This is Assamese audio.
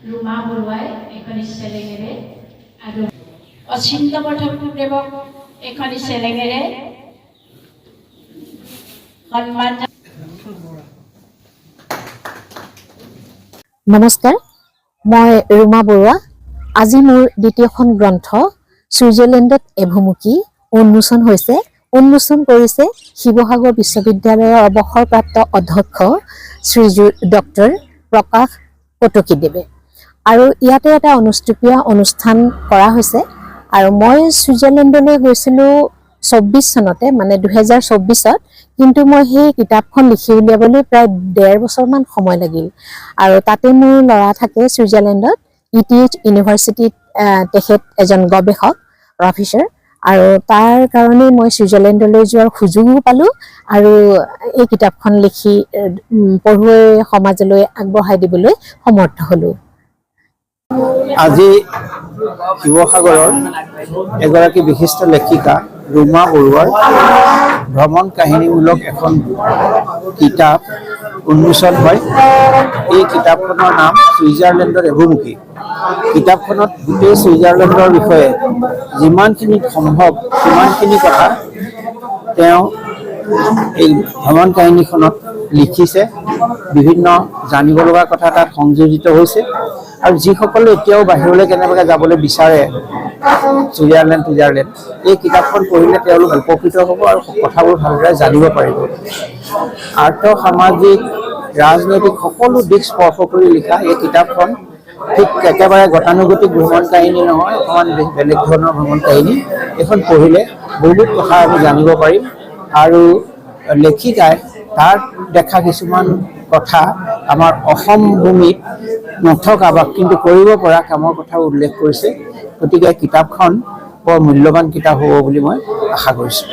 ৰুমা বৰুৱাই এখনি চেলেঙেৰে আৰু অচিন্তপ্ৰভ ঠাকুৰদেৱক এখনি চেলেঙেৰে সন্মান। নমস্কাৰ, মই ৰুমা বৰুৱা। আজি মোৰ দ্বিতীয়খন গ্ৰন্থ ছুইজাৰলেণ্ডত এভুমুকি উন্মোচন হৈছে। উন্মোচন কৰিছে শিৱসাগৰ বিশ্ববিদ্যালয়ৰ অৱসৰপ্ৰাপ্ত অধ্যক্ষ শ্ৰীযুত ডক্টৰ প্ৰকাশ কটকীদেৱে। আৰু ইয়াতে এটা অনুষ্টুপীয় অনুষ্ঠান কৰা হৈছে। আৰু মই ছুইজাৰলেণ্ডলৈ গৈছিলোঁ 24 চনতে, মানে 2024ত। কিন্তু মই সেই কিতাপখন লিখি উলিয়াবলৈ প্ৰায় 1.5 বছৰমান সময় লাগিল। আৰু তাতে মোৰ ল'ৰা থাকে ছুইজাৰলেণ্ডত, ETH ইউনিভাৰ্চিটিত তেখেত এজন গৱেষক প্ৰফেচৰ। আৰু তাৰ কাৰণে মই ছুইজাৰলেণ্ডলৈ যোৱাৰ সুযোগো পালোঁ আৰু এই কিতাপখন লিখি পঢ়ুৱৈ সমাজলৈ আগবঢ়াই দিবলৈ সমৰ্থ হ'লোঁ। আজি শিৱসাগৰৰ এগৰাকী বিশিষ্ট লেখিকা ৰুমা বৰুৱাৰ ভ্ৰমণ কাহিনীমূলক এখন কিতাপ উন্মোচন হয়। এই কিতাপখনৰ নাম ছুইজাৰলেণ্ডৰ এভুমুকি। কিতাপখনত গোটেই ছুইজাৰলেণ্ডৰ বিষয়ে যিমানখিনি সম্ভৱ সিমানখিনি কথা তেওঁ এই ভ্ৰমণ কাহিনীখনত লিখিছে। বিভিন্ন জানিব লগা কথা তাত সংযোজিত হৈছে। আৰু যিসকলে এতিয়াও বাহিৰলৈ কেনেবাকৈ যাবলৈ বিচাৰে ছুইজাৰলেণ্ড, এই কিতাপখন পঢ়িলে তেওঁলোক উপকৃত হ'ব আৰু কথাবোৰ ভালদৰে জানিব পাৰিব। আৰ্থ সামাজিক ৰাজনৈতিক সকলো দিশ স্পৰ্শ কৰি লিখা এই কিতাপখন ঠিক একেবাৰে গতানুগতিক ভ্ৰমণ কাহিনী নহয়, অকণমান বেলেগ ধৰণৰ ভ্ৰমণ কাহিনী। এইখন পঢ়িলে বহুত কথা আমি জানিব পাৰিম। আৰু লেখিকাই তাত দেখা কিছুমান কথা আমাৰ অসম ভূমিত নথকা বা কিন্তু কৰিব পৰা কামৰ কথা উল্লেখ কৰিছে। গতিকে কিতাপখন বৰ মূল্যৱান কিতাপ হ'ব বুলি মই আশা কৰিছোঁ।